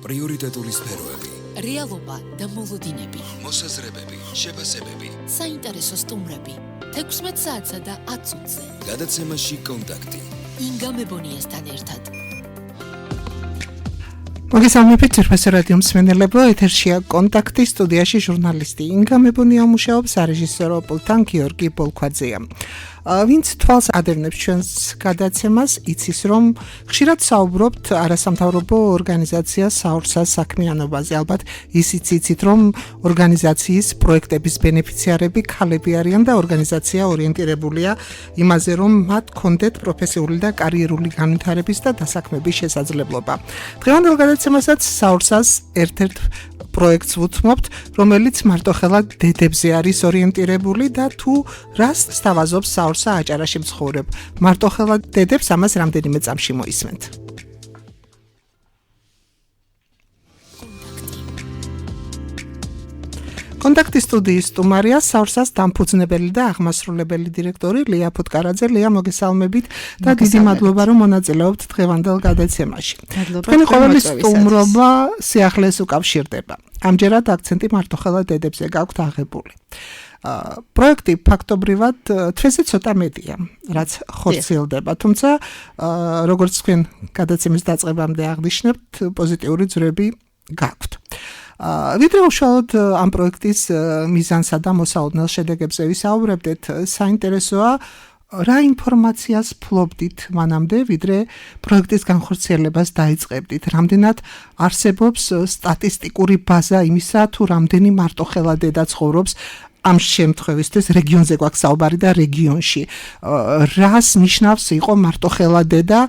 პრიორიტეტული სფეროები, რეალობა და მოლოდინები, მოსაზრებები, შეფასებები, საინტერესო სტუმრები, 16 საათსა და 10 წუთზე. გადაცემაში კონტაქტი. ინგა მებონიასთან ერთად. მოგესალმებით ძვირფასო რადიო მსმენელებო, ეთერშია კონტაქტი, სტუდიაში ჟურნალისტი ინგა მებონია მუშაობს, სარეჟისორო პულტთან გიორგი ბოლქვაძეა. ვინც თვალს ადევნებს ჩვენს გადაცემას, იცის რომ ხშირად საუბრობთ არასამთავრობო ორგანიზაცია საურსას საქმიანობაზე. ალბათ ისიც იცით რომ ორგანიზაციის პროექტების ბენეფიციარები ქალები არიან და ორგანიზაცია ორიენტირებულია იმაზე რომ მათ კონდეთ პროფესიული და კარიერული განვითარების და დასაქმების შესაძლებლობა. დღევანდელ გადაცემასაც საურსას ერთ-ერთ პროექტს ვუთმობთ, რომელიც მარტოხელად დედებზე არის ორიენტირებული და თუ რას სთავაზობს საურსა აჭარაში მცხოვრებ მარტოხელად დედებს, ამას რამდენიმე წამში მოისმენთ. კონტაქტის სტუდიის სტუმარია საურსას დამფუძნებელი და აღმასრულებელი დირექტორი ლია ფუტკარაძე. ლია, მოგესალმებით და დიდი მადლობა რომ მონაწილეობთ დღევანდელ გადაცემაში. თქვენი ყოველი სტუმრობა სიახლეს უკავშირდება. ამჯერად აქცენტი მარტოხელად დედებზე გაქვთ აღებული. პროექტი ფაქტობრივად თვეზე ცოტა მეტია, რაც ხორციელდება, თუმცა როგორც თქვენ გადაცემის დაწყებამდე აღნიშნებთ, პოზიტიური ძვრები გაქვთ. ვიდრე უშუალოდ ამ პროექტის მიზანსა და მოსაოდნელ შედეგებზე ვისაუბრებდეთ, საინტერესოა რა ინფორმაციას ფლობდით მანამდე, ვიდრე პროექტის განხორციელებას დაიწყებდით? რამდენად არსებობს სტატისტიკური ბაზა იმისა, თუ რამდენი მარტოხელად დედა ცხოვრობს ამ შემთხვევისთვის რეგიონზე გვაქვს საუბარი და რეგიონში რას ნიშნავს იყო მარტოხელად დედა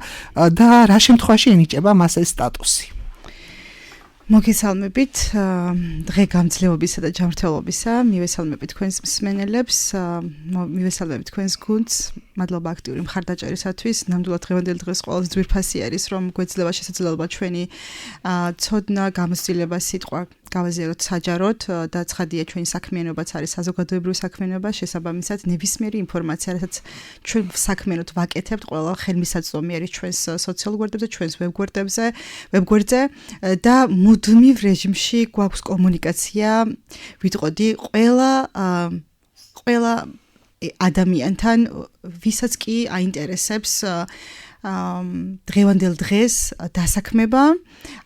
და რა შემთხვევაში ენიჭება მას ეს სტატუსი? მოგესალმებით დღე გამძლეობისა და ჯანმრთელობისა, მივესალმებით თქვენს მსმენელებს, მივესალმებით თქვენს გუნდს, მადლობა აქტიური მხარდაჭერისათვის. ნამდვილად დღევანდელი დღეს ყველაზე ძვირფასი არის, რომ გვეძლევა შესაძლებლობა ჩვენი ცოდნა, გამოცდილება, სიტყვა გავაზიაროთ საჯაროდ და ცხადია ჩვენი საქმიანობაც არის საზოგადოებრივი საქმიანობა, შესაბამისად ნებისმიერი ინფორმაცია, რასაც ჩვენ საქმიანოდ ვაკეთებთ, ყველა ხელმისაწვდომი არის ჩვენს სოციალურ გვერდებზე, ჩვენს ვებგვერდზე და მუდმივ რეჟიმში გვაქვს კომუნიკაცია, ვიტყოდი ყველა ადამიანთან, ვისაც კი აინტერესებს დღევანდელ დღეს დასაქმება,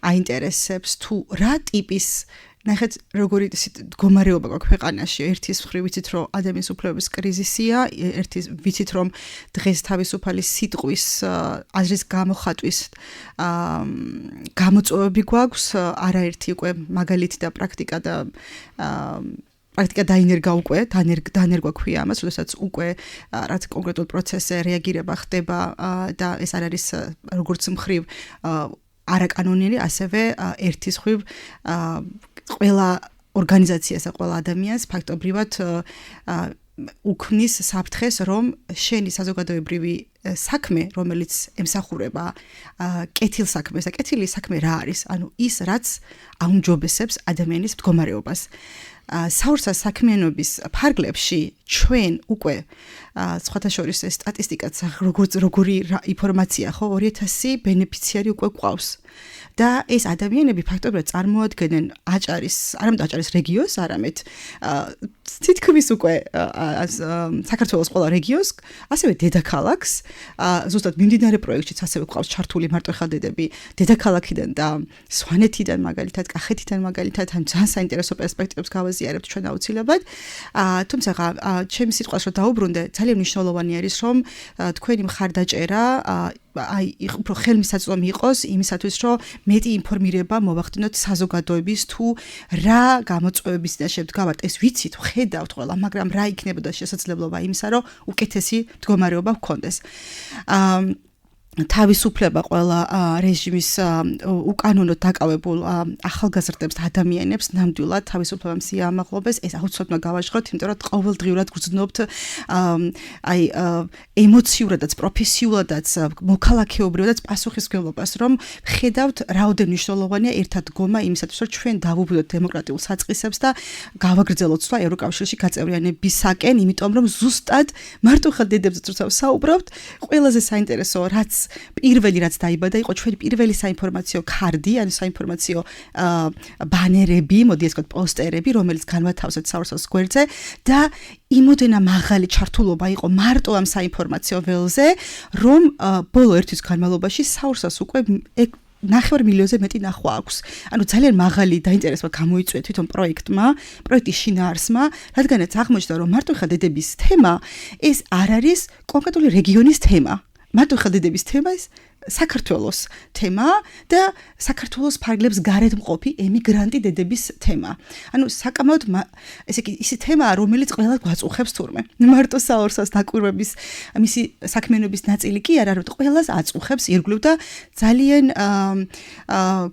აინტერესებს თუ რა ტიპის ნახეთ როგორი მდგომარეობა გვაქვს ქვეყანაში. ერთის მხრივ ვიცით რომ ადამიანის უფლებების კრიზისია, ერთის ვიცით რომ დღეს თავისუფალი სიტყვის აზრის გამოხატვის გამოწვევები გვაქვს, არაერთი უკვე მაგალითი და პრაქტიკა დაინერგა უკვე, დანერგვა ქვია ამას, როდესაც უკვე რაც კონკრეტულ პროცესზე რეაგირება ხდება და ეს არ არის როგორც მხრივ არაკანონიერი, ასევე ერთის მხრივ ყველა ორგანიზაციას და ყველა ადამიანს ფაქტობრივად უქმნის საფრთხეს, რომ შენი საზოგადოებრივი საქმე, რომელიც ემსახურება კეთილ საქმეს და კეთილი საქმე რა არის? ანუ ის, რაც აუმჯობესებს ადამიანის მდგომარეობას. საურსას საქმიანობის ფარგლებში ჩვენ უკვე სხვათა შორის ეს სტატისტიკაც როგორი ინფორმაცია ხო 2000 ბენეფიციარი უკვე გვყავს. და ეს ადამიანები ფაქტობრივად წარმოადგენენ არამედ აჭარის რეგიონს, არამედ თითქმის უკვე საქართველოს ყველა რეგიონს, ასევე დედაქალაქს. ზუსტად მიმდინარე პროექტშიც ასევე გვყავს ჩართული მარტოხელად დედები დედაქალაქიდან და სვანეთიდან მაგალითად, კახეთიდან მაგალითად, ან ძალიან საინტერესო პერსპექტივებს გავაზიარებთ ჩვენ აუცილებლად. თუმცა ჩემი სიტყვას რომ დაუბრუნდე, ძალიან მნიშვნელოვანი არის რომ თქვენი მხარდაჭერა უფრო ხელმისაწვდომი იყოს იმისათვის, რომ მეტი ინფორმირება მოვახდინოთ საზოგადოების თუ რა გამოწვევების წინაშე ვდგავართ, ეს ვიცით, ხედავთ ყველა, მაგრამ რა იქნებოდა შესაძლებლობა იმისა, რომ უკეთესი მდგომარეობა გქონდეს. თავისუფლება ყველა რეჟიმის უკანონოდ დაკავებულ ახალგაზრდებს და ადამიანებს ნამდვილად თავისუფლებამ სიამაღლობეს. ეს აუცილებლად გავაჟღოთ, იმიტომ რომ ყოველდღიურად გრძნობთ ემოციურადაც, პროფესიულადაც, მოქალაქეობრივადაც პასუხისმგებლობას, რომ ხედავთ რაოდენ მნიშვნელოვანია ერთად დგომა იმისათვის, რომ ჩვენ დავუბრუნდეთ დემოკრატიულ საწყისებს და გავაგრძელოთ სვლა ევროკავშირში გაწევრიანებისაკენ, იმიტომ რომ ზუსტად მარტოხელად დედებზე როცა საუბრობთ, ყველაზე საინტერესო რაც პირველი რაც დაიბადა იყო ჩვენი პირველი საინფორმაციო ქარდი, ანუ საინფორმაციო ბანერები, მოდი ეს ვთქვათ, პოსტერები, რომელიც განვათავსეთ საურსას გვერდზე და იმოდენა მაღალი ჩართულობა იყო მარტო ამ საინფორმაციო ველზე, რომ ბოლო ერთ თვის განმავლობაში საურსას უკვე 9 მილიონზე მეტი ნახვა აქვს. ანუ ძალიან მაღალი დაინტერესება გამოიწვია თვითონ პროექტის შინაარსმა, რადგანაც აღმოჩნდა, რომ მარტო ხელდედების თემა ეს არ არის კონკრეტული რეგიონის თემა. მარტო ხელდედების თემა ეს საქართველოს თემა და საქართველოს ფარგლებს გარეთ მყოფი ემიგრანტი დედების თემა. ანუ საკამოდ ესე იგი ისი თემაა, რომელიც ყველა გვაწუხებს თურმე. მარტო საურსას დაკვირვების მისი საქმიანობის ნაწილი კი არა, რომ ყველას აწუხებს ირგვლივ და ძალიან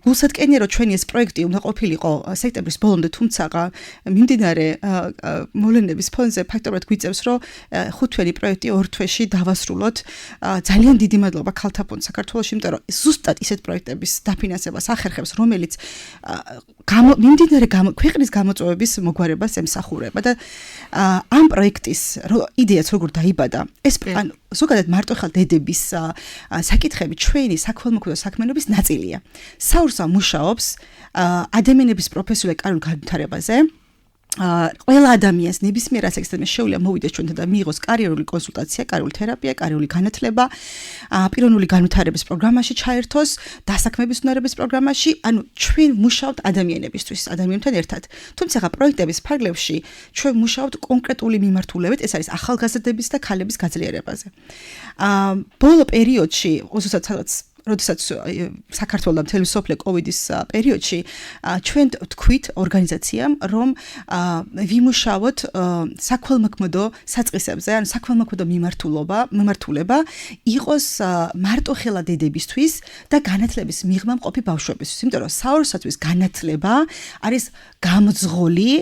გულსატკენია, რომ ჩვენი ეს პროექტი უნდა ყოფილიყო სექტემბრის ბოლომდე, თუმცა მიმდინარე მოვლენების ფონზე ფაქტობრივად გვიწევს, რომ 5 თვიანი პროექტი 2 თვეში დავასრულოთ. ძალიან დიდი მადლობა ქალთა ფონდს საქართველოში, იმიტომ რომ ზუსტად ისეთ პროექტების დაფინანსებას ახერხებს, რომელიც მიმდინარე ქვეყნის გამოწვევების მოგვარებას ემსახურება და ამ პროექტის იდეაც როგორ დაიბადა, ეს ზოგადად მარტო ხელდედების საკითხები ჩვენი საქველმოქმედო საქმიანობის ნაწილია. საურსა მუშაობს ადამიანების პროფესიულ კარულ განვითარებაზე. ყველა ადამიანს ნებისმიერ ასაკისთან შეუძლია მოვიდეს ჩვენთან და მიიღოს კარიერული კონსულტაცია, კარიერული თერაპია, კარიერული განათლება, პიროვნული განვითარების პროგრამაში ჩაერთოს, დასაქმების უნარების პროგრამაში, ანუ ჩვენ მუშაობთ ადამიანებისთვის, ადამიანთან ერთად. თუმცა პროექტების ფარგლებში ჩვენ მუშაობთ კონკრეტული მიმართულებით, ეს არის ახალგაზრდების და ქალების გაძლიერებაზე. ბოლო პერიოდში, როდესაც საქართველოს და მთელი სოფლე კოვიდის პერიოდში ჩვენ თქვით ორგანიზაციამ, რომ ვიმუშაოთ საქველმოქმედო საწყისებზე, ანუ საქველმოქმედო მიმართულება იყოს მარტო ხელა დედებისთვის და განათლების მიღმა მყოფი ბავშვებისთვის. იმიტომ რომ საურსათვის განათლება არის გამძღოლი,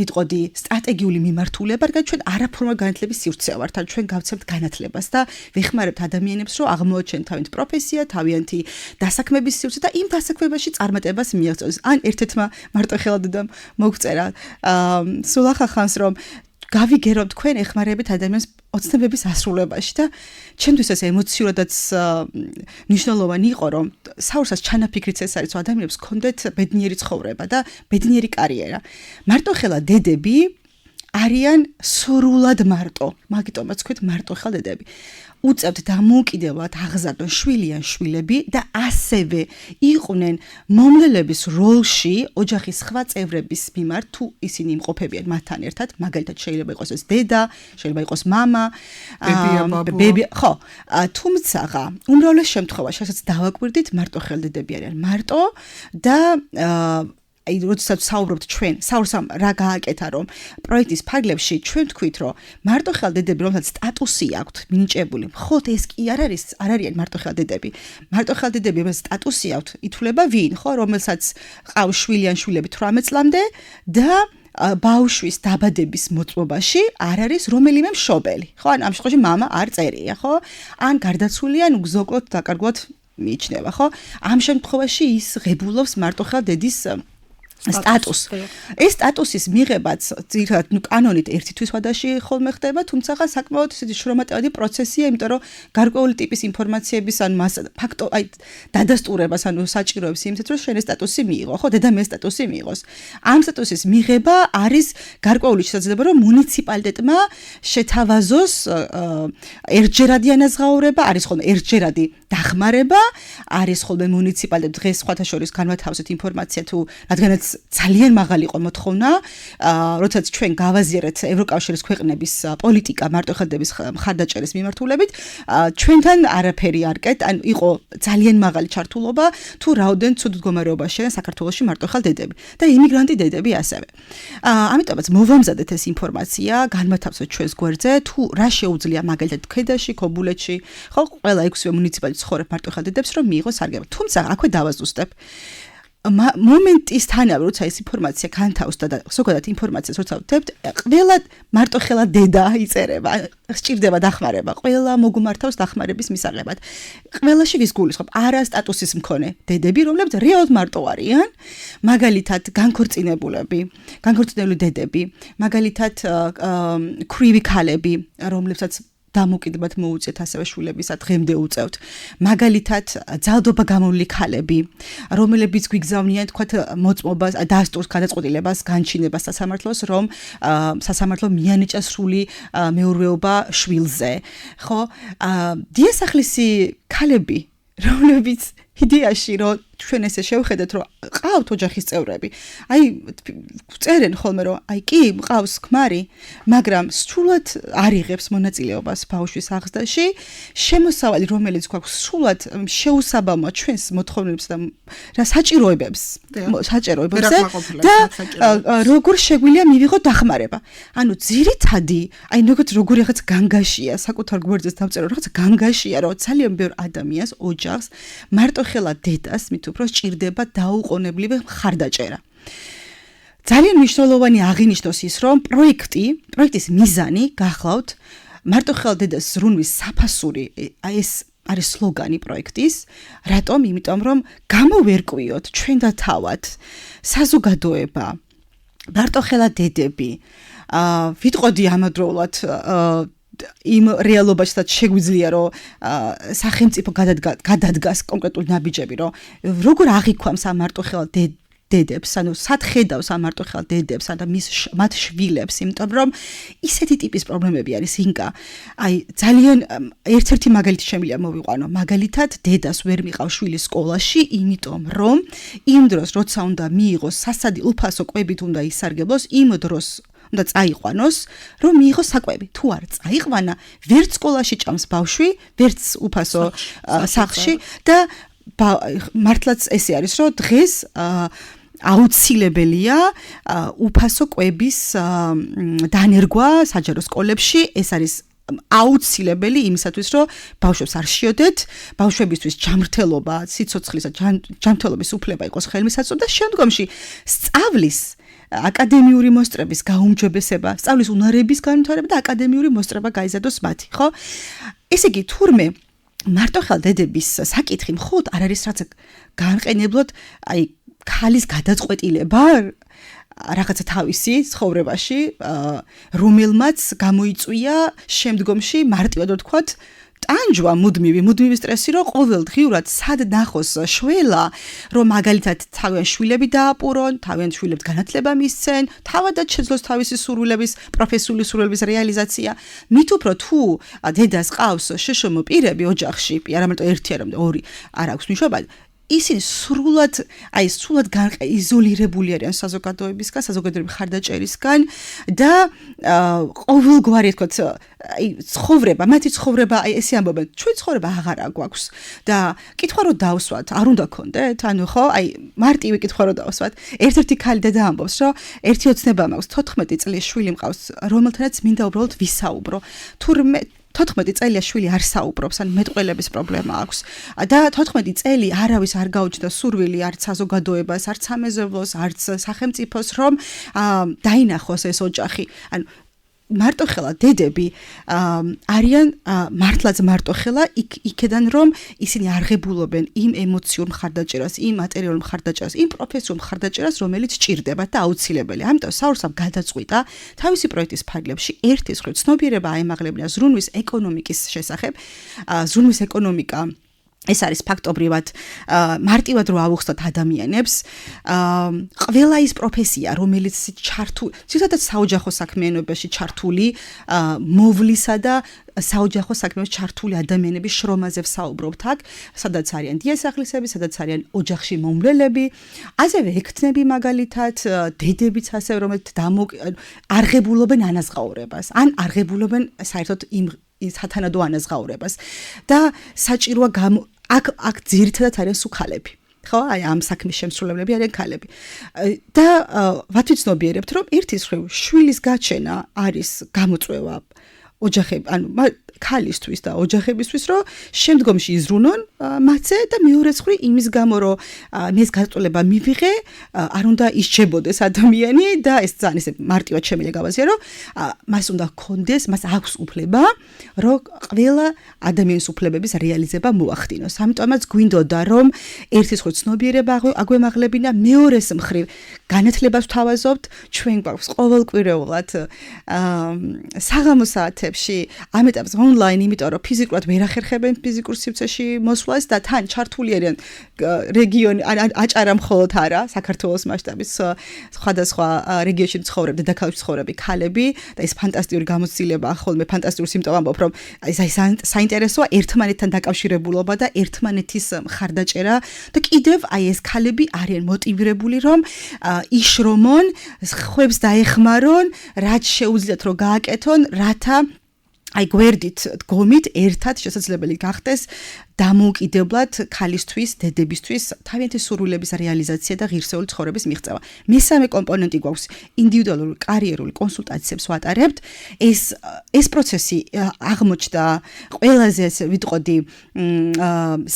ვიტყოდი, სტრატეგიული მიმართულება, რადგან ჩვენ არაფორმალ განათლების სივრცეა ვართ, ან ჩვენ გავცემთ განათლებას და ვეხმარებთ ადამიანებს, რომ აღმოაჩენთ თავიანთი პროფესია, თავიანთი დასაქმების სივრცე და იმ დასაქმებაში წარმატებას მიაღწიოს. ან ერთ-ერთმა მარტო ხელა დედამ მოგწერა სულ ახალ ხანს, რომ გავიგერო თქვენ ეხმარებით ადამიანს ოცნებების ასრულებაში და ჩემთვის ეს ემოციურადაც მნიშვნელოვანი იყო, რომ საურსას ჩანაფიქრიც ეს არის, რომ ადამიანებს ჰქონდეთ ბედნიერი ცხოვრება და ბედნიერი კარიერა. მარტო ხელა დედები არიან სრულად მარტო, მაგიტომაც თქვით მარტო ხელა დედები. უწევთ დამოუკიდებლად აღზარდონ შვილი ან შვილები და ასევე იყვნენ მომლელების როლში ოჯახის სხვა წევრების მიმართ, თუ ისინი იმყოფებიან მათთან ერთად, მაგალითად შეიძლება იყოს ეს დედა, შეიძლება იყოს მამა, ბები, ხო, თუმცა უმრავლეს შემთხვევაში, რასაც დავაკვირდით, მარტო ხელდედები არიან მარტო და აი როდესაც საუბრობთ ჩვენ საურსამ რა გააკეთა, რომ პროექტის ფარგლებში ჩვენ თქვით, რომ მარტო ხელდედები, რომელსაც სტატუსი აქვთ მინიჭებული, მხოლოდ ეს კი არ არიან მარტო ხელდედები. მარტო ხელდედები, რომელსაც სტატუსი აქვთ, ითვლება ვინ, ხო, რომელსაც ყავს შვილი ან შვილები 18 წლამდე და ბავშვის დაბადების მოწმობაში არ არის რომელიმე მშობელი. ხო, ან ამ შემთხვევაში მამა არ წერია, ხო? ან გარდაცვლილი, ან უგზოკლოდ დაკარგვად მიიჩნევა, ხო? ამ შემთხვევაში ის ღებულობს მარტო ხელდედის სტატუს. ეს სტატუსის მიღებაც ძირითადად კანონით ერთი თვის ვადაში ხოლმე ხდება, თუმცა საკმაოდ შრომატევადი პროცესია, იმიტომ რომ გარკვეული ტიპის ინფორმაციების ან დადასტურებას, ანუ საჭიროებს იმით, რომ შენ სტატუსი მიიღო, ხო, დედამ სტატუსი მიიღოს. ამ სტატუსის მიღება არის გარკვეული შესაძლებლობა, რომ მუნიციპალიტეტმა შეთავაზოს ერთჯერადი ანაზღაურება, არის ხოლმე ერთჯერადი დახმარება, არის ხოლმე მუნიციპალიტეტ დღეს სხვათა შორის განვათავსეთ ინფორმაცია თუ რადგანაც ძალიან მაღალი იყო მოთხოვნა, როდესაც ჩვენ გავაზიარეთ ევროკავშირის ქვეყნების პოლიტიკა მარტო ხელდების მხარდაჭერის მიმართულებით, ჩვენთან არაფერი არ კეთ, ან იყო ძალიან მაღალი ჩართულობა, თუ რაოდენ ცუდ მდგომარეობაშია საქართველოში მარტო ხელდედები და იმიგრანტი დედები ასევე. ამიტომაც მოვამზადეთ ეს ინფორმაცია, განვათავსეთ ჩვენს გვერდზე, თუ რა შეუძლია მაგალითად ქედაში, ქობულეთში, ხო, ყველა 6 მუნიციპალიტეტში ცხოვრებ მარტო ხელდედებს, რომ მიიღოს სარგებლობა. თუმცა აქვე დავაზუსტებ. მომენტის თანავე, როცა ეს ინფორმაცია განთავსდა და ზოგადად ინფორმაციას როცა ვდებთ, ყველა მარტო ხელა დედა იწერება, სჭირდება დახმარება, ყველა მოგუმართავს დახმარების მისაღებად. ყველაში ვის გულისხმობ, არა სტატუსის მქონე დედები, რომლებიც რეალურად მარტო არიან, მაგალითად განქორწინებული დედები, მაგალითად ქვრივი ქალები, რომლებსაც დამოკიდებად მოუწიეთ ასევე შვილებისა დღემდე უწევთ. მაგალითად, ძალდობა გამოვლილი ქალები, რომლებიც გვიგზავნიან თქვათ მოწმობას, დასტურს, გადაწყვეტილებას, განჩინებას სასამართლოს, რომ სასამართლო მიანიჭა სრული მეურვეობა შვილზე. ხო? დიასახლისი ქალები, რომლებიც იდეაში რომ ჩვენ ესე შევხედეთ რომ ყავთ ოჯახის წევრები. აი წერენ ხოლმე რომ აი კი მყავს ქმარი, მაგრამ სრულად არ იღებს მონაწილეობას ბავშვის აღზრდაში, შემოსავალი რომელიც გვაქვს სრულად შეუსაბამოა ჩვენს მოთხოვნებს და რა საჭიროებებზე და როგორ შეგვიძლია მივიღოთ დახმარება. ანუ ძირითადი, აი როგორ რაღაც განგაშია, საკუთარ გვერდზე დავწერო რაღაც განგაშია, რომ ძალიან ბევრ ადამიანს ოჯახს მარტო ხელა დედას მით უფრო სჭირდება დაუყოვნებლივე მხარდაჭერა. ძალიან მნიშვნელოვანი აღინიშნოს ის, რომ პროექტის მიზანი გახლავთ მარტოხელა დედას ზრუნვის საფასური, აი ეს არის სლოგანი პროექტის, რატომ? იმიტომ რომ გამოვერკვიოთ ჩვენ და თავად საზოგადოება, მარტოხელა დედები, ვიტყოდი ამავდროულად იმ რეალობაშიც შეგვიძლია რომ სახელმწიფო გადადგას კონკრეტულ ნაბიჯები რომ როგორ აღიქვამს ამ მარტოხელა დედებს, ანუ სად ხედავს ამ მარტოხელა დედებს და მათ შვილებს, იმიტომ რომ ისეთი ტიპის პრობლემები არის ინკა. აი ძალიან ერთ-ერთი მაგალითი შემიძლია მოვიყვანო. მაგალითად, დედას ვერ მიყავს შვილი სკოლაში, იმიტომ რომ იმ დროს როცა უნდა მიიღოს სასადი უფასო კვებით უნდა ისარგებლოს, იმ დროს უნდა წაიყვანოს, რომ მიიღოს საკვები. თუ არ წაიყვანა, ვერც სკოლაში ჭამს ბავშვი, ვერც უფასო სახლში და მართლაც ესე არის, რომ დღეს აუცილებელია უფასო კვების დანერგვა საჯარო სკოლებში, ეს არის აუცილებელი იმისათვის, რომ ბავშვებს არ შიოდეთ, ბავშვებისთვის ჯანმრთელობა, სიცოცხლის და ჯანმრთელობის უფლება იყოს ხელმისაწვდომი და შემდგომში სწავლის აკადემიური მოსწრების გაუმჯობესება, სწავლის უნარების განვითარება და აკადემიური მოსწრება გაიზარდოს მათი, ხო? ესე იგი, თურმე მარტოხელა დედების საკითხი მხოლოდ არ არის რაც განყენებლად, აი ქალის გადაწყვეტილება რაღაცა თავისი ცხოვრებაში, რომელმაც გამოიწვია შემდგომში მარტივად ვთქვათ, ტანჯვა მუდმივი სტრესი, რომ ყოველდღიურად სად ნახოს შველა, რომ მაგალითად თავიანთ შვილები დააპურონ, თავიანთ შვილებს განათლება მისცენ, თავადაც შეძლოს თავისი სურვილების, პროფესიული სურვილების რეალიზაცია. მით უფრო თუ დედას ყავს შეშმო პირები ოჯახში, არა მარტო ერთი, არამედ ორი, არ აქვს მნიშვნელობა. ისინი სრულად იზოლირებული არიან საზოგადოებისგან, საზოგადოების მხარდაჭერისგან და ყოველგვარი თქო ცხოვრება, მათი ცხოვრება, აი ესე ამბობენ, ჩვენ ცხოვრება აღარა გვაქვს და კითხვა რომ დავსვათ, არ უნდა გქონდეთ? ანუ ხო, აი მარტივი კითხვა რომ დავსვათ. ერთ-ერთი ქალი დედა ამბობს, რომ ერთი ოცნება მაქვს, 14 წლის შვილი მყავს, რომელთანაც მინდა უბრალოდ ვისაუბრო. თურმე 14 წელია შვილი არ საუბრობს, ან მეტყველების პრობლემა აქვს. და 14 წელი არავის არ გაუჩნდა სურვილი არც საზოგადოებას, არც სამეზობლოს, არც სახელმწიფოს, რომ დაინახოს ეს ოჯახი. ანუ მარტოხელა დედები არიან მართლაც მარტოხელა იქედან რომ ისინი არღებულობენ იმ ემოციურ მხარდაჭერას, იმ მატერიალურ მხარდაჭერას, იმ პროფესიულ მხარდაჭერას, რომელიც სჭირდებათ და აუცილებელია. ამიტომ საურსამ გადაწყვიტა თავისი პროექტის ფარგლებში ერთის მხრივ ცნობიერება აემაღლებინა ზრუნვის ეკონომიკის შესახებ. ზრუნვის ეკონომიკა ეს არის ფაქტობრივად მარტივად რო ავუხსნათ ადამიანებს, ყველა ის პროფესია, რომელიც ცუდად საოჯახო საქმიანობაში ჩართული მოვლისა და საოჯახო საქმეებში ჩართული ადამიანების შრომაზე ვსაუბრობთ აქ, სადაც არიან დიასახლისები, სადაც არიან ოჯახში მომვლელები, ასევე ექთნები მაგალითად, დედებიც ასევე რომელთ არღებულობენ ანაზღაურებას, ან არღებულობენ საერთოდ იმ სათანადო ანაზღაურებას და საჭიროა აქ ძირითადად არიან სუქალები. ხო, აი ამ საქმის შემსრულებლები არიან ქალები. და ვათვიცნობიერებთ, რომ ერთის მხრივ შვილის გაჩენა არის გამოწვევა ოჯახები, ანუ ქალისთვის და ოჯახებისთვის, რომ შემდგომში იზრუნონ მათზე და მეორე მხრივ იმის გამო, რომ ეს გაწოლება მივიღე, არ უნდა ისჩებოდეს ადამიანი და ეს ძალიან ესე მარტივად შემიძლია გავაზიარო, რომ მას უნდა ჰქონდეს, მას აქვს უფლება, რომ ყველა ადამიანის უფლებების რეალიზება მოახდინოს. ამიტომაც გვინდოდა, რომ ერთის მხრივ ცნობიერება აგვემაღლებინა, მეორეს მხრივ განათლებას ვთავაზობთ, ჩვენ გვაქვს ყოველკვირეულად საღამო საათებში ამ ეტაპზე ონლაინ, იმიტომ რომ ფიზიკურად ვერ ახერხებენ ფიზიკურ სივრცეში მოსვლას და თან ჩართული არიან რეგიონი აჭარა მხოლოდ არა, საქართველოს მასშტაბის სხვადასხვა რეგიონში ცხოვრებ, დედაქალაქში ცხოვრები ქალები და ეს ფანტასტიკური გამოცდილებაა, ხოლმე ფანტასტიკური სიმპტომი ამბობ, რომ ეს საინტერესოა ერთმანეთთან დაკავშირებულობა და ერთმანეთის მხარდაჭერა და კიდევ ეს ქალები არიან მოტივირებული, რომ იშრომონ, ხვებს დაეხმარონ, რაც შეუძლიათ რომ გააკეთონ, რათა გვერდით დგომით ერთად შესაძლებელი გახდეს დამოუკიდებლად ქალისთვის, დედებისთვის თავიანთი სურვილების რეალიზაცია და ღირსეული ცხოვრების მიღწევა. მესამე კომპონენტი გვაქვს ინდივიდუალური კარიერული კონსულტაციებს ვატარებთ. ეს პროცესი აღმოჩნდა ყველაზე ვიტყოდი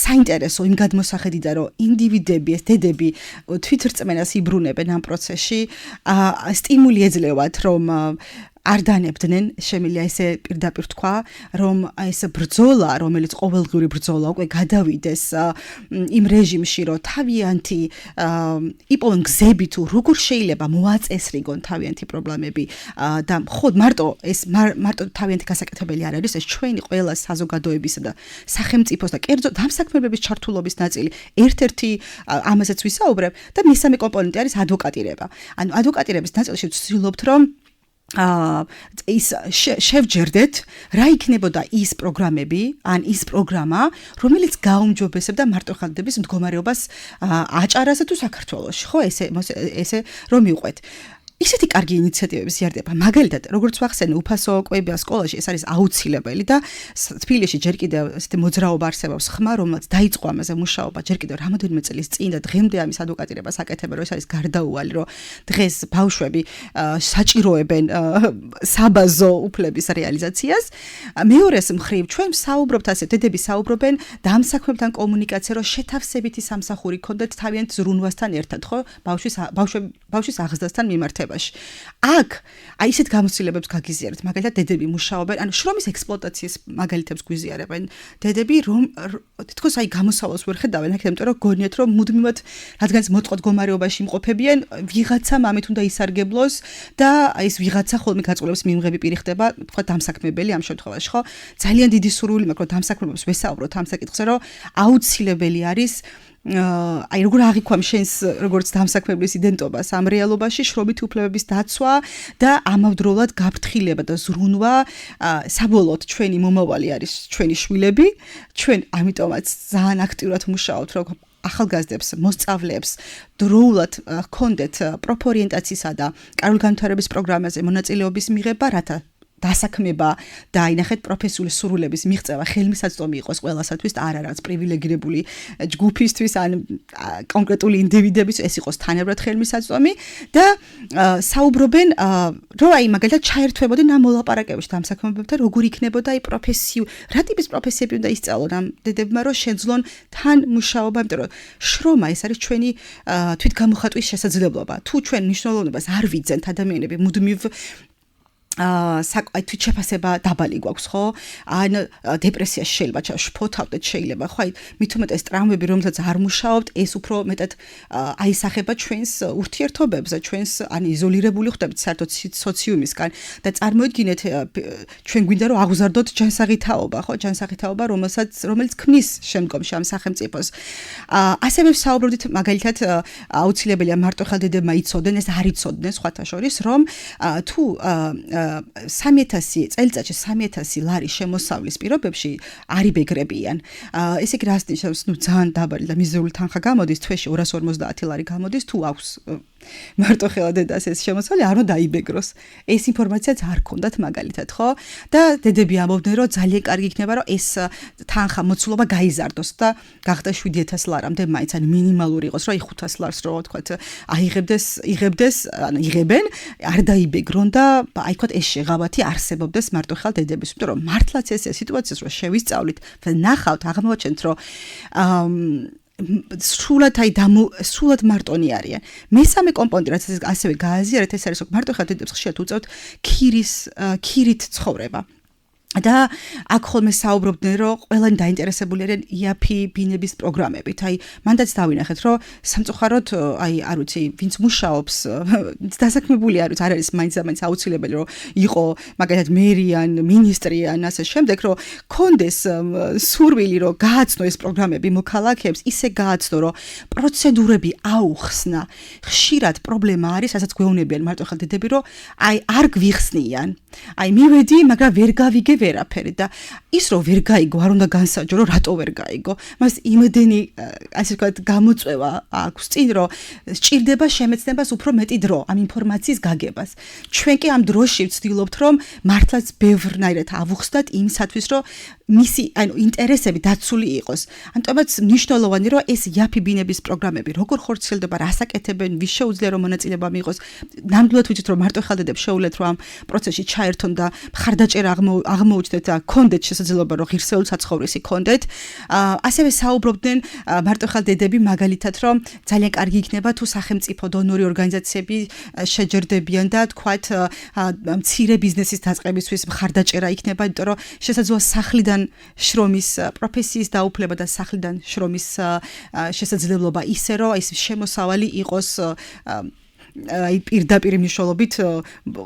საინტერესო იმ გადმოსახედიდან, რომ ინდივიდები, ეს დედები თვითრწმენას იბრუნებენ ამ პროცესში, სტიმული ეძლევათ, რომ არ დანებდნენ, შემიძლია ესე პირდაპირ თქვა, რომ ეს ბრძოლა, რომელიც ყოველდღიური ბრძოლა უკვე გადავიდეს იმ რეჟიმში, რომ თავიანთი იპოვონ გზები თუ როგორ შეიძლება მოაწესრიგონ თავიანთი პრობლემები და ხოდ მარტო თავიანთი გასაკეთებელი არ არის, ეს ჩვენი ყველა საზოგადოებისა და სახელმწიფოს და კერძო დამსაქმებების ჩართულობის ნაწილი. ერთ-ერთი ამასაც ვისაუბრებ და მესამე კომპონენტი არის ადვოკატირება. ანუ ადვოკატირების ნაწილში ვცდილობთ, რომ ის შევჯერდეთ, რა იქნებოდა ის პროგრამები, ან ის პროგრამა, რომელიც გაუმჯობესებდა მარტოხელდების მდგომარეობას აჭარასა თუ საქართველოში, ხო, ესე რომ მიყვეთ. ისეთი კარგი ინიციატივები ზიარდება. მაგალითად, როგორც ვახსენე, უფასო კვებია სკოლაში, ეს არის აუცილებელი და თბილისში ჯერ კიდევ ესეთი მოძრაობა არსებობს ხმა, რომელიც დაიწყო ამაზე მუშაობა ჯერ კიდევ რამოდენიმე წლის წინ და დღემდე ამის ადვოკატირებას აკეთებენ, რომ ეს არის გარდაუვალი, რომ დღეს ბავშვები საჭიროებენ საბაზო უფლების რეალიზაციას. მეორეს მხრივ, ჩვენ საუბრობთ ასე, დედები საუბრობენ დამსაქმებთან კომუნიკაცია, რომ შეთავსებითი სამსახური ქონდეთ თავიანთ ზრუნვასთან ერთად, ხო? ბავშვის აღზრდასთან მიმართება. აქ ისეთ გამოცდილებებს გაგიზიარებთ, მაგალითად დედები მუშაობენ, ანუ შრომის ექსპლუატაციის მაგალითებს გვიზიარებენ. დედები რომ თითქოს გამოსავალს ვერ ხედავენ, იმიტომ რომ გონიათ რომ მუდმივად რადგანაც მოტყოდ მდგომარეობაში იმყოფებიან, ვიღაცა მამით უნდა ისარგებლოს და ეს ვიღაცა ხოლმე გაწყვეტილების მიმღები პირი ხდება, თქვა დამსაქმებელი ამ შემთხვევაში, ხო? ძალიან დიდი სურვილი მაქვს, რომ დამსაქმებებს ვესაუბროთ ამ საკითხზე, რომ აუცილებელი არის როგორ აღიქვამ შენს როგორც დამსაქმებლის იდენტობას ამ რეალობაში, შრომითი უფლებების დაცვა და ამავდროულად გაფრთხილება და ზრუნვა. საბოლოოდ ჩვენი მომავალი არის ჩვენი შვილები, ჩვენ ამიტომაც ძალიან აქტიურად მუშაობთ, რომ ახალგაზრდებს, მოსწავლეებს დროულად ჰქონდეთ პროფორიენტაციისა და კარულ განვითარების პროგრამაზე მონაწილეობის მიღება, რათა დასაქმება და აინახეთ პროფესიული სურვილების მიღწევა ხელმისაწვდომი იყოს ყველასათვის, არა რაც პრივილეგირებული ჯგუფისთვის ან კონკრეტული ინდივიდების, ეს იყოს თანაბრად ხელმისაწვდომი და საუბრობენ, რომ მაგალითად ჩაერთვებოდნენ ამ მოლაპარაკებებში დამსაქმებებთან, როგორ იქნებოდა რა ტიპის პროფესიები უნდა ისწავლონ ამ დედებმა, რომ შეძლონ თან მუშაობა, იმიტომ რომ შრომა ეს არის ჩვენი თვითგამოხატვის შესაძლებლობა. თუ ჩვენ მნიშვნელოვნებას არ ვიძენთ ადამიანები მუდმივ თვითშეფასება დაბალი გვაქვს, ხო? ან დეპრესიაში შეიძლება შფოთავდეთ, შეიძლება, ხო? მით უმეტეს ტრამვები, რომელსაც არ მუშაობთ, ეს უფრო მეტად აისახება ჩვენს ურთიერთობებზე, ჩვენს ან იზოლირებული ხდებით საერთოდ სოციუმისგან და წარმოიდგინეთ, ჩვენ გვინდა რომ აღზარდოთ ჯანსაღი თაობა, ხო? ჯანსაღი თაობა, რომელიც ქმნის შემდგომში ამ სახელმწიფოს. ასევე ვსაუბრობთ მაგალითად აუცილებელია მარტოხელდებმა იცოდნენ, ეს არ იცოდნენ სხვათა შორის, რომ თუ 3,000 წელიწადში 3,000 ლარი შემოსავლის პირობებში არ იბეგრებიან. ესე იგი რას ნიშნავს, ძალიან დაბალი და მიზერული თანხა გამოდის, თვეში 250 ლარი გამოდის, თუ აქვს მარტოხელა დედას ეს შემოსავალი, არ უნდა დაიბეგროს. ეს ინფორმაციაც არ ქონდათ მაგალითად, ხო? და დედები ამბობდნენ, რომ ძალიან კარგი იქნება, რომ ეს თანხა მოცულობა გაიზარდოს და გახდა 7,000 ლარამდე მაინც, ან მინიმალური იყოს, რომ 500 ლარს რო თქვათ, იღებენ, არ დაიბეგრონ და აი თქვათ ეს შეღავათი არსებობდეს მარტოხელა დედების, იმიტომ რომ მართლაც ეს სიტუაციას რო შევისწავლით და ნახავთ, აღმოაჩენთ, რომ სრულად მარტონი არიან. მესამე კომპონენტი, რაც ასევე გააზიარეთ, ეს არის რომ მარტოხელა დედებს ხშირად უწევთ ქირით ცხოვრება. და აქ ხოლმე საუბრობდნენ, რომ ყველანი დაინტერესებული არიან იაფი ბინების პროგრამებით. აი, მანდაც დავინახეთ, რომ სამწუხაროდ, აი, არ ვიცი, ვინც მუშაობს, დასაქმებული არის, არ არის მაინც აუცილებელი, რომ იყო მაგალითად მერი ან მინისტრი ან ასე შემდეგ, რომ კონდეს სურვილი, რომ გააცნო ეს პროგრამები მოქალაქეებს, ისე გააცნო, რომ პროცედურები აუხსნა. ხშირად პრობლემა არის, რასაც გვეუბნებიან მარტო ხელდედები, რომ აი, არ გვიხსნიან. აი, მივედი, მაგრამ ვერ გავიგე ვერაფერი და ის რომ ვერ გაიგო, არ უნდა განსაჯო, რომ რატო ვერ გაიგო. მას იმდენი ასე ვთქვათ, გამოწვევა აქვს წინ, რომ სჭირდება შემეცნებას უფრო მეტი დრო ამ ინფორმაციის გაგებას. ჩვენ კი ამ დროში ვცდილობთ, რომ მართლაც ბევრნაირად ავუხსნათ იმისათვის, რომ მისი, ანუ ინტერესები დაცული იყოს. ამიტომაც მნიშვნელოვანი, რომ ეს იაფი ბინების პროგრამები როგორ ხორციელდება, რას აკეთებენ, ვის შეუძლია რომ მონაწილეობა მიიღოს. ნამდვილად ვიცით, რომ მარტო ხელდედებს შეუძლეთ, რომ ამ პროცესში ჩაერთონ და მხარდაჭერა აღმოუჩნდეთ და კონდეთ შესაძლებლობა, რომ ღირსეული საცხოვრისი კონდეთ. ასევე საუბრობდნენ მარტო ხელდედები მაგალითად, რომ ძალიან კარგი იქნება თუ სახელმწიფო დონორი ორგანიზაციები შეჯერდებიან და თქვათ მცირე ბიზნესის დაწყებისთვის მხარდაჭერა იქნება, იმიტომ რომ შესაძლოა სახლიდან შრომის პროფესიის დაუფლება და სახლიდან შრომის შესაძლებლობა ისე რომ ის შემოსავალი იყოს აი პირდაპირ მნიშვნელობით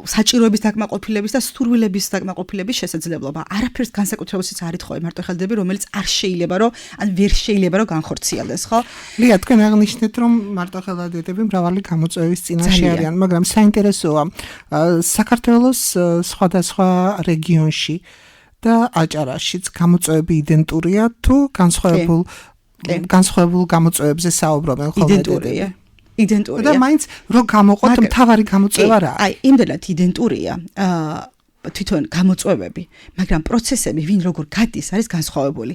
საჭიროების დაკმაყოფილების და სურვილების დაკმაყოფილების შესაძლებლობა. არაფერს განსაკუთრებულიც არ ითხოვე მარტო ხელდები, რომელიც არ შეიძლება რომ ან ვერ შეიძლება რომ განხორციელდეს, ხო? ლია, თქვენ აღნიშნეთ, რომ მარტო ხელდედები მრავალი გამოწვევის წინაშე არიან, მაგრამ საინტერესოა საქართველოს სხვადასხვა რეგიონში და აჭარაშიც გამოწვევები იდენტურია თუ განსხვავებულ გამოწვევებზე საუბრობენ ხოლმე? იდენტურია. იდენტურია. და მაინც რო გამოყოთ მთავარი გამოწვევა რა? აი, იმდენად იდენტურია. თვითონ გამოწვევები, მაგრამ პროცესები ვინ როგორ გადის არის განსხვავებული.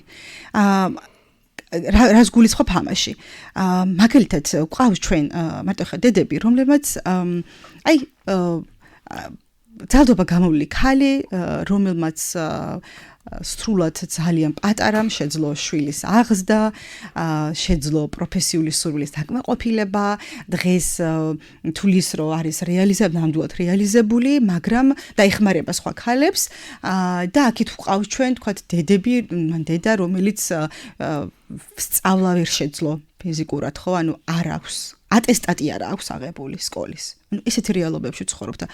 რას გულისხმობ ამაში? მაგალითად, ყავს ჩვენ მარტო ხელდედები, რომლებმაც აი ძალდობა გამოვლილი ქალი, რომელმაც სრულად ძალიან პატარამ შეძლო შვილის აღზრდა, შეძლო პროფესიული სურვილის დაკმაყოფილება, დღეს თulis რო არის ნამდვილად რეალიზებული, მაგრამ დაიხმარება სხვა ქალებს და აქეთ ვყავს ჩვენ, თქვათ, დედები, დედა, რომელიც სწავლა ვერ შეძლო ფიზიკურად, ხო, ანუ არ აქვს, ატესტატი არ აქვს აღებული სკოლის. ანუ ესეთი რეალობებში ცხოვრობ და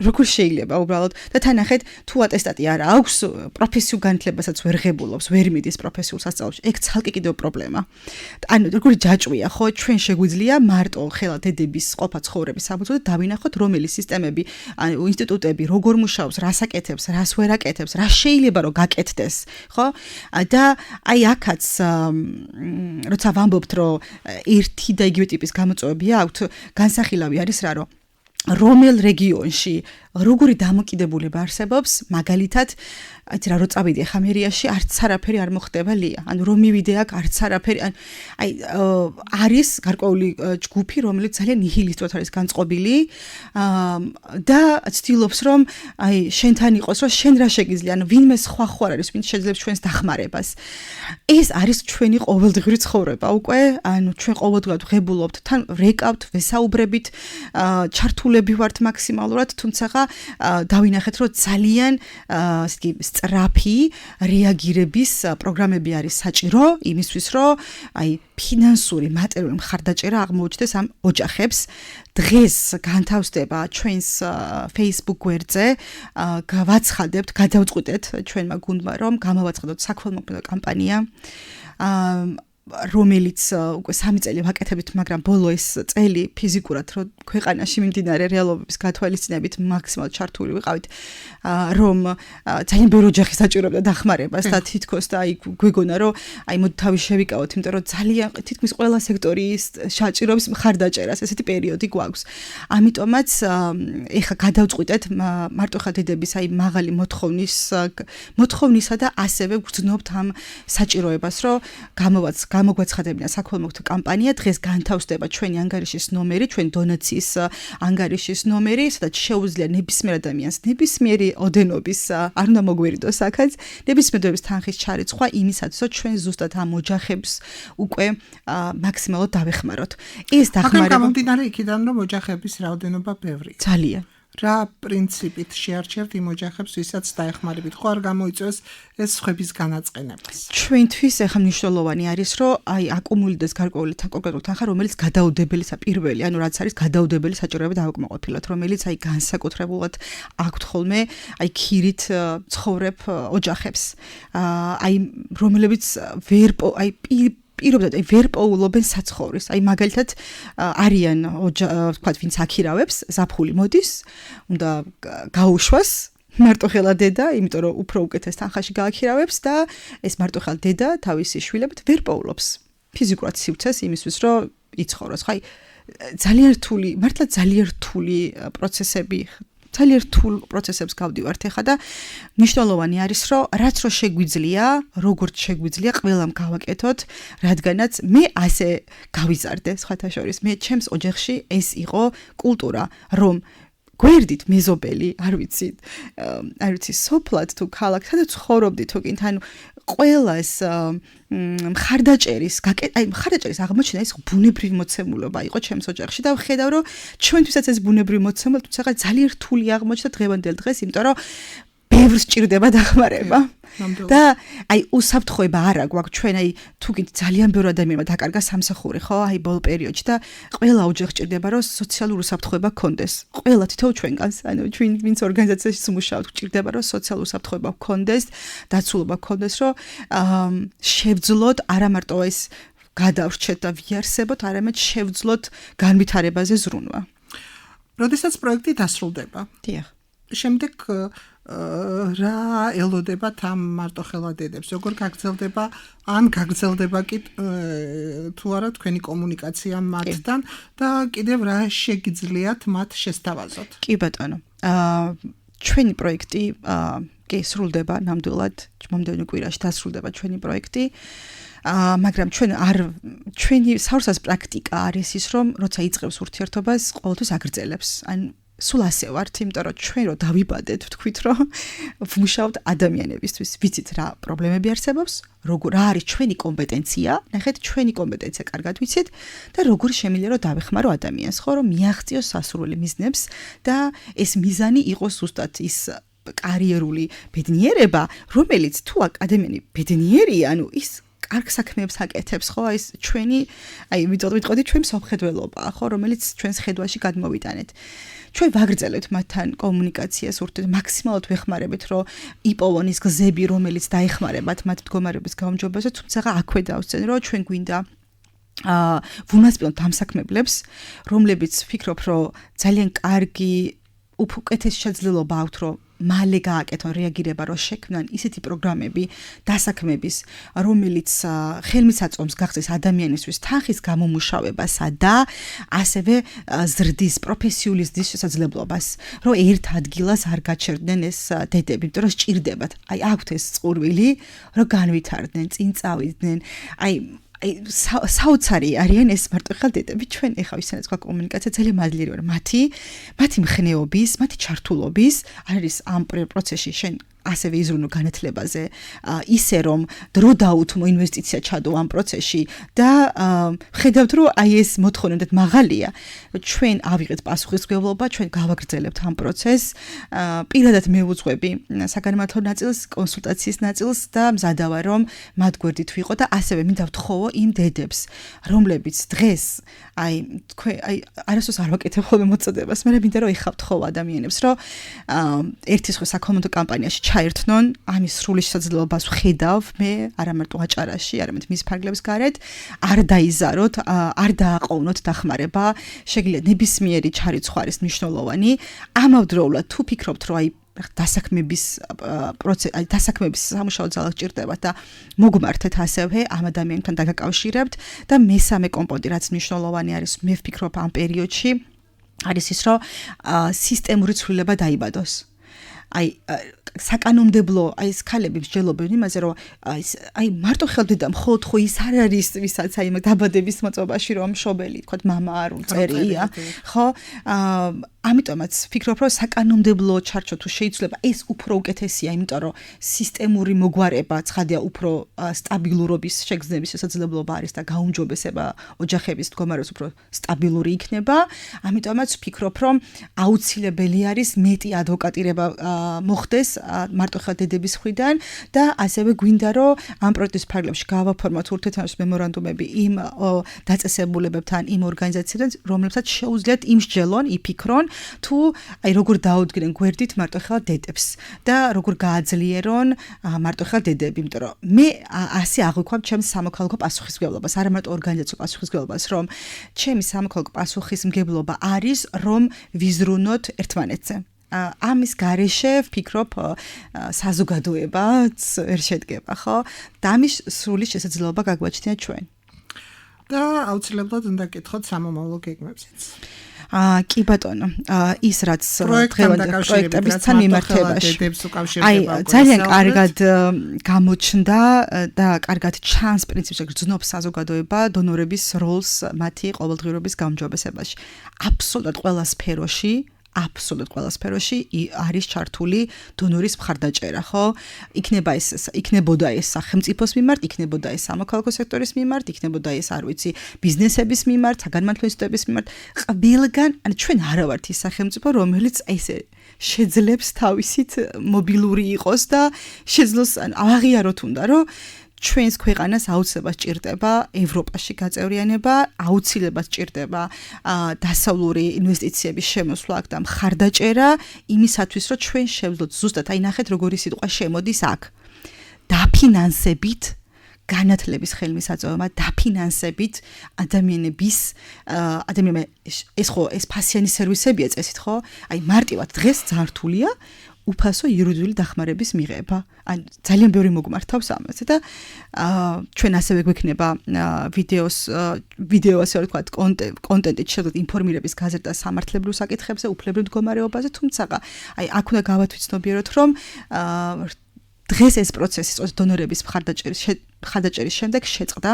როგორ შეიძლება უბრალოდ და თანახეთ თუ ატესტატი არ აქვს პროფესიულ განათლებასაც ვერ ღებულობს, ვერ მიდის პროფესიულ სასწავლებლში, ეგ ცალკე კიდევ პრობლემა. ანუ როგორი ჯაჭვია, ხო, ჩვენ შეგვიძლია მარტო ხელა დედების ყოფა ცხოვრების საფუძვლად დავინახოთ, რომელი სისტემები, ანუ ინსტიტუტები როგორ მუშაობს, რას აკეთებს, რას ვერ აკეთებს, რა შეიძლება რომ გაკეთდეს, ხო? და აი აქაც როცა ვამბობთ, რომ ერთი და იგივე ტიპის გამოწვევები აქვთ, განსახილავი არის რა, რომ რომელ რეგიონში როგორი დამოკიდებულება არსებობს, მაგალითად, აი რა რო წავიდე ხამერიაში, არც არაფერი არ მოხდება ლია. ანუ რომ მივიდე აქ, არც არაფერი, აი არის გარკვეული ჯგუფი, რომელიც ძალიან ნიჰილისტურად არის განწყობილი და ცდილობს, რომ აი შენთან იყოს, რომ შენ რა შეგიძლია, ანუ ვინმე სხვა ხوار არის, ვინც შეძლებს ჩვენს დახმარებას. ეს არის ჩვენი ყოველდღიური ცხოვრება უკვე, ანუ ჩვენ ყოველდღურად ვღებულობთ, თან ვრეკავთ, ვესაუბრებით, ჩართულები ვართ მაქსიმალურად, თუმცა დავინახეთ, რომ ძალიან სწრაფი რეაგირების პროგრამები არის საჭირო იმისთვის, რომ აი ფინანსური, მატერიალური მხარდაჭერა აღმოუჩნდეს ამ ოჯახებს. დღეს განთავსდება ჩვენს Facebook გვერდზე, გავაცხადებთ, გადავწყვიტეთ ჩვენმა გუნდმა, რომ გამოვაცხადოთ საქველმოქმედო კამპანია. რომელიც უკვე 3 წელი ვაკეთებით, მაგრამ ბოლო ეს წელი ფიზიკურად რომ ქვეყანაში მიმდინარე რეალობების გათვალისწინებით მაქსიმალურად ჩართული ვიყავით, რომ ძალიან ბევრი ოჯახი საჭიროებდა დახმარებას და თითქოს და აი გვეგონა რომ აი მოდი თავი შევიკავოთ, იმიტომ რომ ძალიან თითქმის ყველა სექტორის საჭიროების მხარდაჭერას ესეთი პერიოდი გვაქვს. ამიტომაც ეხა გადავწყვიტეთ მარტო ხადიდების აი მაღალი მოთხოვნისა და ასევე გრძნობთ ამ საჭიროებას, რომ გამოგვაცხადებინა საქველმოქმედო კამპანია. დღეს განთავსდება ჩვენი ანგარიშის ნომერი, ჩვენი დონაციის ანგარიშის ნომერი, სადაც შეუძლია ნებისმიერ ადამიანს, ნებისმიერი ოდენობის, არ უნდა მოგვერიდოს აქაც, ნებისმიერების თანხის ჩარიცხვა იმისათვის, რომ ჩვენ ზუსტად ამ ოჯახებს უკვე მაქსიმალურად დავეხმაროთ. ეს დახმარება გამომდინარე იქიდან, რომ ოჯახების რაოდენობა ბევრია. ძალიან რა პრინციპით შეარჩევთ იმ ოჯახებს, ვისაც დაეხმარებით? ხო არ გამოიწვევს ეს სხვების განაწყენებას? ჩვენთვის ახლა მნიშვნელოვანი არის, რომ აი აკუმულირდეს გარკვეული კონკრეტული თანხა, რომელიც გადაუდებელი პირველი, ანუ რაც არის გადაუდებელი საჭიროება დავაკმაყოფილოთ, რომელიც აი განსაკუთრებულად აქვთ ხოლმე აი ქირით ცხოვრებ ოჯახებს. აი რომლებიც პირობდად ვერ პოულობენ საცხოვრის. აი მაგალითად არიან ვთქვათ, ვინც აქირავებს, ზაფხული მოდის, უნდა გაუშვას მარტოხელა დედა, იმიტომ რომ უფრო უკეთეს თანხაში გააქირავებს და ეს მარტოხელა დედა თავისი შვილებით ვერ პოულობს ფიზიკურად სივრცეს იმისთვის, რომ იცხოვროს. ხაი ძალიან რთული, მართლა ძალიან რთული პროცესები ძალიან რთულ პროცესებს გავდივართ ახლა და მნიშვნელოვანი არის, რომ რაც რო შეგვიძლია, როგორც შეგვიძლია, ყველამ გავაკეთოთ, რადგანაც მე ასე გავიზარდე, სხვათა შორის, მე ჩემს ოჯახში ეს იყო კულტურა, რომ გვერდით მეზობელი, არ ვიცი, სოფლად თუ ქალაქთან და ცხოვრობდით თუ კინთ, ანუ ყველას მხარდაჭერის აღმოჩენა ის ბუნებრივი მოცემულობა იყო ჩემს ოჯახში და ვხედავ, რომ ჩვენთვისაც ეს ბუნებრივი მოცემულობა თუმცა ძალიან რთული აღმოჩნდა დღევანდელ დღეს, იმიტომ რომ ბევრს ჭირდება დახმარება. და აი უსაფრთხოება არა გვაქვს ჩვენ აი თუ კიდე ძალიან ბევრი ადამიანმა დაკარგა სამსახური ხო აი ბოლო პერიოდში და ყველა ოჯახს ჭირდება რომ სოციალური უსაფრთხოება გქონდეს ყველა თითოეულ ჩვენგანს ანუ ჩვენ ვინც ორგანიზაციაში მუშაობთ ჭირდება რომ სოციალური უსაფრთხოება გქონდეს დაცულობა გქონდეს რომ შევძლოთ არა მარტო ეს გადავრჩეთ და ვიარსებოთ არამედ შევძლოთ განვითარებაზე ზრუნვა. როდესაც პროექტი დასრულდება. დიახ. შემდეგ რა ელოდებათ ამ მარტოხელა დედებს? როგორ გაგრძელდება ან გაგრძელდება კი თუ არა თქვენი კომუნიკაცია მათთან და კიდევ რა შეგიძლიათ მათ შესთავაზოთ? კი ბატონო. ჩვენი პროექტი კი სრულდება ნამდვილად მომდევნო კვირაში დასრულდება ჩვენი პროექტი. მაგრამ ჩვენი საურსას პრაქტიკა არის ის, რომ როცა იწყებს ურთიერთობას, ყოველთვის აგრძელებს. ან სულ ასე ვართ, იმიტომ რომ ჩვენ რო დავიბადეთ, ვთქვით, რომ ვმუშაობთ ადამიანებისთვის, ვიცით რა პრობლემები არსებობს, რა არის ჩვენი კომპეტენცია, ნახეთ, ჩვენი კომპეტენცია კარგად ვიცით და როგორ შემიძლია რომ დავეხმარო ადამიანს, ხო, რომ მიაღწიოს სასურველი მიზნებს და ეს მიზანი იყოს ზუსტად ის კარიერული ბედნიერება, რომელიც თუ ადამიანი ბედნიერია, ანუ ის კარგ საქმეებს აკეთებს, ხო, აი ეს ჩვენი, აი ვიტყოდი ჩვენ სამხედველობაა, ხო, რომელიც ჩვენს ხედვაში გადმოვიტანეთ. ჩვენ ვაგრძელებთ მათთან კომუნიკაციას, მაქსიმალურად ვეხმარებით, რომ იპოვონ ის გზები, რომელიც დაეხმარებათ მათ მდგომარეობის გაუმჯობესებას, თუმცა აქვე დავსწრენ, რომ ჩვენ გვინდა ვუმასპინოთ დამსაქმებლებს, რომლებიც ვფიქრობ, რომ ძალიან კარგი უკეთესი შესაძლებლობა აქვთ, რომ მალე გააკეთონ რეაგირება, რომ შექმნან ისეთი პროგრამები დასაქმების, რომელიც ხელმისაწვდომს გახდეს ადამიანისთვის თანხის გამომუშავებასა და ასევე ზრდის პროფესიული ზრდის შესაძლებლობას, რომ ერთ ადგილას არ გაჩერდნენ ეს დედები, იმიტომ რომ სჭირდებათ. აი აქვთ ეს წყურვილი, რომ განვითარდნენ, წინ წავიდნენ. აი საოცარი არიან ეს მარტოხელა დედები. ჩვენ ეხლა ვისენაც გვაქვს კომუნიკაცია ძალიან მადლიერი ვარ მათი მხნეობის, მათი ჩართულობის არის ამ პროცესში შენ ასევე იზრუნო განათლებაზე, ისე რომ დრო დაუთმო ინვესტიცია ჩადო ამ პროცესში და ხედავთ რომ აი ეს მოთხოვნა უნდა მაღალია, ჩვენ ავიღეთ პასუხისმგებლობა, ჩვენ გავაგრძელებთ ამ პროცესს, პირადად მე ვუძღვები საგანმანათლებლო ნაწილს, კონსულტაციის ნაწილს და მზადა ვარ რომ მათ გვერდით ვიყო და ასევე მინდა ვთხოვო იმ დედებს, რომლებიც დღეს აი არასდროს არ ვაკეთებ ხოლმე მოწოდებას, მაგრამ მინდა რომ ეხავ თხოვ ადამიანებს, რომ ერთის ხო საკომუნიკაციო კამპანიაში ჩაერთნონ, ამის სრული შესაძლებლობას ვხედავ მე, არა მარტო აჭარაში, არამედ მის ფარგლებს გარეთ, არ დაიზაროთ, არ დააყოვნოთ დახმარება, შეგიძლიათ ნებისმიერი ჩარიცხვა არის მნიშვნელოვანი, ამავდროულად თუ ფიქრობთ, რომ აი დასაქმების სამუშაო ძალა გჭირდებათ და მოგმართეთ ასევე ამ ადამიანთან დაგაკავშირებთ და მესამე კომპონენტი რაც მნიშვნელოვანი არის, მე ვფიქრობ ამ პერიოდში არის ის, რომ სისტემური ცვლილება დაიბადოს. აი საკანონმდებლო აი ეს ქალები მსჯელობენ იმაზე, რომ აი მარტოხელა დედა მხოლოდ ხო ის არ არის, ვისაც აი დაბადების მოწობაში რომ მშობელი, თქო, მამა არ უწერია, ხო? ამიტომაც ვფიქრობ, რომ საკანონმდებლო ჩარჩო თუ შეიძლება ეს უფრო უკეთესია, იმიტომ რომ სისტემური მოგვარება ცხადია უფრო სტაბილურობის შეგრძნების შესაძლებლობა არის და გაუმჯობესება ოჯახების მდგომარეობის უფრო სტაბილური იქნება. ამიტომაც ვფიქრობ, რომ აუცილებელი არის მეტი ადვოკატირება მოხდეს მარტო დედების მხრიდან და ასევე გვინდა რომ ამ პროექტის ფარგლებში გავაფორმოთ ურთიერთთანხმობის მემორანდუმები იმ დაწესებულებებთან, იმ ორგანიზაციებთან, რომლებსაც შეუძლიათ იმსჯელონ, იფიქრონ თუ აი როგორ დაუდგნენ გვერდით მარტოხელა დედებს და როგორ გააძლიერონ მარტოხელა დედები, იმიტომ რომ მე ასე აღვიქვამ ჩემს სამოქალაქო პასუხისმგებლობას, არა მარტო ორგანიზაციო პასუხისმგებლობას, რომ ჩემი სამოქალაქო პასუხისმგებლობა არის, რომ ვიზრუნოთ ერთმანეთზე. ამის გარეშე ვფიქრობ საზოგადოებაც ვერ შედგება, ხო? და ამის სრული შესაძლებლობა გაგვაჩნია ჩვენ. და აუცილებლად უნდა გკითხოთ სამომავლო გეგმებზეც. კი ბატონო, ის რაც პროექტებისთან მიმართებაში. აი, ძალიან კარგად გამოჩნდა და კარგად ჩანს პრინციპში გრძნობს საზოგადოება დონორების როლს მათი ყოველდღიურობის გაუმჯობესებაში. აბსოლუტურად ყველა სფეროში არის ჩართული დონორის მხარდაჭერა, ხო? იქნებოდა ეს სახელმწიფოს მიმართ, იქნებოდა ეს სამოქალაქო სექტორის მიმართ, იქნებოდა ეს, არ ვიცი, ბიზნესების მიმართ, საგანმანათლებლო ინსტიტუტების მიმართ. ყველგან, ანუ ჩვენ არა ვართ ის სახელმწიფო, რომელიც ესე შეძლებს თავისით მობილური იყოს და შეძლოს აღიაროთ უნდა, რომ ჩვენს ქვეყანას აუცილებლად სჭირდება ევროპაში გაწევრიანება, აუცილებლად სჭირდება დასავლური ინვესტიციების შემოსვლა და მხარდაჭერა იმისათვის, რომ ჩვენ შევძლოთ ზუსტად, აი ნახეთ როგორი სიტყვა შემოდის აქ. დაფინანსებით განათლების ხელმისაწვდომობა, დაფინანსებით ადამიანების ეს ფასიანი სერვისებია წესით, ხო? აი მარტივად დღეს ძართულია უფასო იურიდიული დახმარების მიღება. ან ძალიან ბევრი მოგმართავს ამაზე და ჩვენ ასევე გვექნება ვიდეო ასე ვთქვათ კონტენტით შეგვიძლია ინფორმირების გაზრდა სამართლებრივ საკითხებზე, უფლებრივ მდგომარეობაზე, თუმცა აი აქ უნდა გავათვიცნობიეროთ, რომ დღეს ეს პროცესი დონორების მხარდაჭერის შემდეგ შეწყდა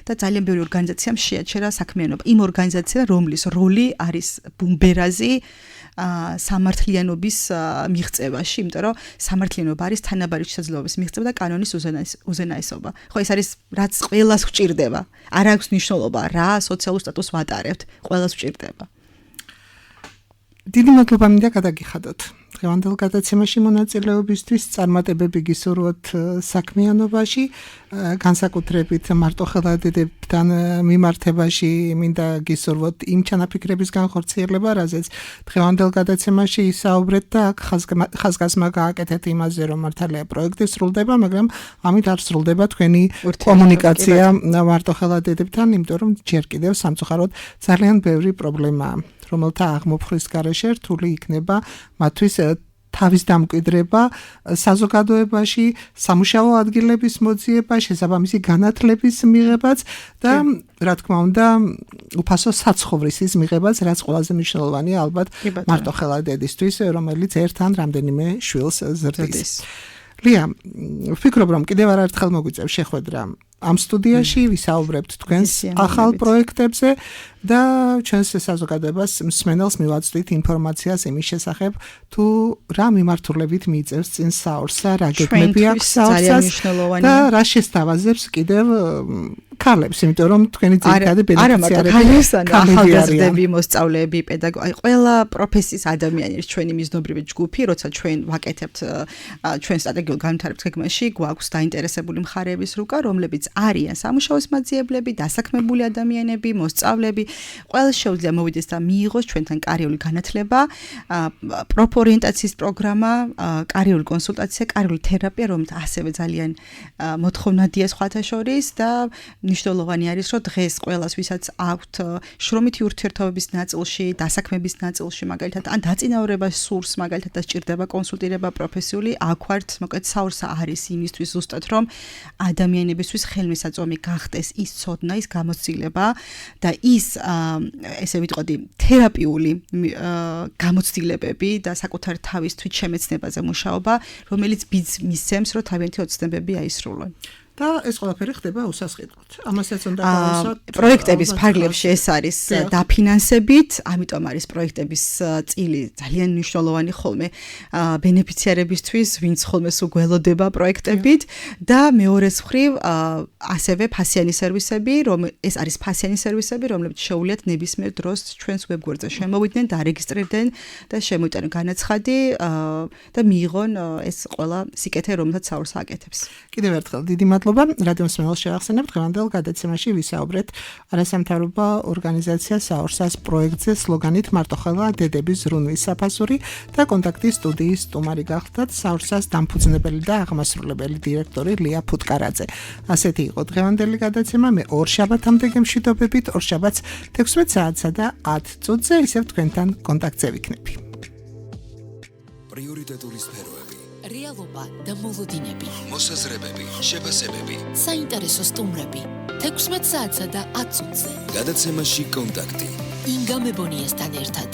და ძალიან ბევრი ორგანიზაციამ შეაჩერა საქმიანობა. იმ ორგანიზაციამ, რომლის როლი არის ბუმბერაზი სამართლიანობის მიღწევაში, იმიტომ რომ სამართლიანობა არის თანაბარი შესაძლებლობის მიღწევა და კანონის უზენაესობა. ხო, ეს არის რაც ყველას გვჭირდება. არ აქვს მნიშვნელობა რა სოციალურ სტატუსს ვატარებთ, ყველას გვჭირდება. დიდი მადლობა მინდა გადაგიხადოთ. დღევანდელ გადაცემაში მონაწილეობისთვის წარმატებები გისურვოთ საქმიანობაში, განსაკუთრებით მარტოხელა დედებთან მიმართებაში მინდა გისურვოთ იმ ჩანაფიქრების განხორციელება, რაზეც დღევანდელ გადაცემაში ისაუბრეთ და აქ ხაზგასმა გააკეთეთ იმაზე, რომ მართალია პროექტი სრულდება, მაგრამ ამით არ სრულდება თქვენი კომუნიკაცია მარტოხელა დედებთან, იმიტომ რომ ჯერ კიდევ სამწუხაროდ ძალიან ბევრი პრობლემაა. რომელთა აღმოფხრის გარეშე რთული იქნება მათთვის თავის დამკვიდრება საზოგადოებაში, სამუშაო ადგილების მოძიება, შესაბამისი განათლების მიღებაც და რა თქმა უნდა, უფასო საცხოვრისის მიღებაც, რაც ყველაზე მნიშვნელოვანია ალბათ მარტოხელა დედისთვის, რომელიც ერთ ან რამდენიმე შვილს ზრდის. ლია, ვფიქრობ, რომ კიდევ არაერთხელ მოგვიწევს შეხვედრა ამ სტუდიაში, ვისაუბრებთ თქვენს ახალ პროექტებზე და ჩვენს საზოგადოებას მსმენელს მივაწვდით ინფორმაციას იმის შესახებ, თუ რა მიმართულებით მიიწევს წინ საორსა, რა გეგმები აქვს საორსას და რა შესთავაზებს კიდევ ქალებს, იმიტომ რომ თქვენი ძირითადი ბენეფიციარები ახალგაზრდები, მოსწავლეები, პედაგოგი, ყველა პროფესიის ადამიანი არის ჩვენი მიზნობრივი ჯგუფი, როცა ჩვენ ვაკეთებთ ჩვენ სტრატეგიულ განვითარების გეგმაში, გვაქვს დაინტერესებული მხარეების რუკა, რომლებიც არიან სამუშაოს მაძიებლები, დასაქმებული ადამიანები, მოსწავლეები, ყველას შეუძლია მოვიდეს და მიიღოს ჩვენთან კარიერული განათლება, პროფორიენტაციის პროგრამა, კარიერული კონსულტაცია, კარიერული თერაპია, რომელიც ასევე ძალიან მოთხოვნადია სხვათა შორის და მნიშვნელოვანი არის, რომ დღეს ყველას, ვისაც აქვთ შრომითი ურთიერთობების ნაწილში, დასაქმების ნაწილში, მაგალითად, ან დაწინაურებას სურს, მაგალითად, და სჭირდება კონსულტირება პროფესიული, აქ ვართ, მოკლედ საორსა არის იმისთვის ზუსტად, რომ ადამიანებისთვის ხელმისაწვდომი გახდეს ის ცოდნა, ის გამოცდილება და ის ესე ვიტყოდი თერაპიული გამოცდილებები და საკუთარ თავის თვითშემეცნებაზე მუშაობა, რომელიც ბიძს მისცემს, რომ თავიანთი ოცნებები აისრულონ. და და ეს ყველაფერი ხდება უსასყიდლოდ. ამასაც უნდა გავუსვათ. პროექტების ფარგლებში ეს არის დაფინანსებით, ამიტომ არის პროექტების წილი ძალიან მნიშვნელოვანი ხოლმე ბენეფიციარებისთვის, ვინც ხოლმე სულ გველოდება პროექტებით და მეორეს მხრივ ასევე ფასიანი სერვისები, ეს არის ფასიანი სერვისები, რომლებიც შეუძლიათ ნებისმიერ დროს ჩვენს ვებგვერდზე შემოვიდნენ, დარეგისტრირდნენ და შემოიტანონ განაცხადი და მიიღონ ეს ყველა სიკეთე, რომელსაც საურს აკეთებს. კიდევ ერთხელ დიდი მადლობა. რადიო მსმენელს შევახსენებთ დღევანდელ გადაცემაში ვისაუბრეთ არასამთავრობო ორგანიზაცია საურსას პროექტზე სლოგანით მარტოხელა დედების ზრუნვის საფასური და კონტაქტის სტუდიის სტუმარი გახლდათ საურსას დამფუძნებელი და აღმასრულებელი დირექტორი ლია ფუტკარაძე. ასეთი იყო დღევანდელი გადაცემა. მე ორ შაბათამდე გემშვიდობებით, ორ შაბათს 16 საათსა და 10 წუთზე ისევ თქვენთან კონტაქტზე ვიქნები. პრიორიტეტული სფეროები, რეალობა და მოლოდინები, მოსაზრებები, შეფასებები. საინტერესო სტუმრები 16 საათსა და 10 წუთზე. გადაცემაში კონტაქტი. ინგა მებონიესთან ერთად.